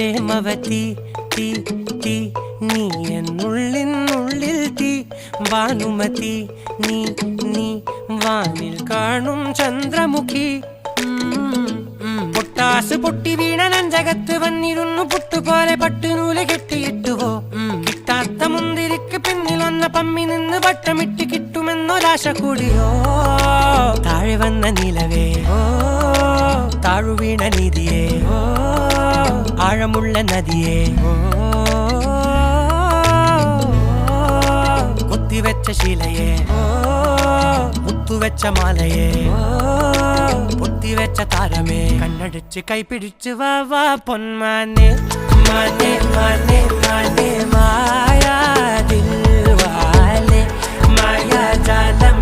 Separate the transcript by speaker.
Speaker 1: പ്രേമവതി തീ തീ നീ എന്നുള്ളിനുള്ളിൽ തീ ഭാനുമതി നീ നീ വാനിൽ കാണും ചന്ദ്രമുഖി പൊട്ടാസ് പൊട്ടി വീണ നെഞ്ചകത്ത് വന്നിരുന്നു പുട്ടുപോലെ പട്ടുനൂല് കെട്ടിയിട്ടുവോ കിട്ടാത്ത മുന്തിരിക്ക് പിന്നിൽ വന്ന പമ്മി നിന്ന് വട്ടമിട്ട് കിട്ടുമെന്നൊരാശ കൂടിയോ താഴെ വന്ന നിലവേ താഴു വീണ നിധിയേ ആഴമുള്ള നദിയേ കൊത്തിവെച്ച ശിലയേ മുത്തുവെച്ച മാലയേ പൊത്തിവെച്ച താരമേ കണ്ണടിച്ച് കൈപിടിച്ച് വാ വാ പൊന്മാനെ മാനെ മാനെ മാനെ മായാ ദിൽവാലെ മായാ ജാലം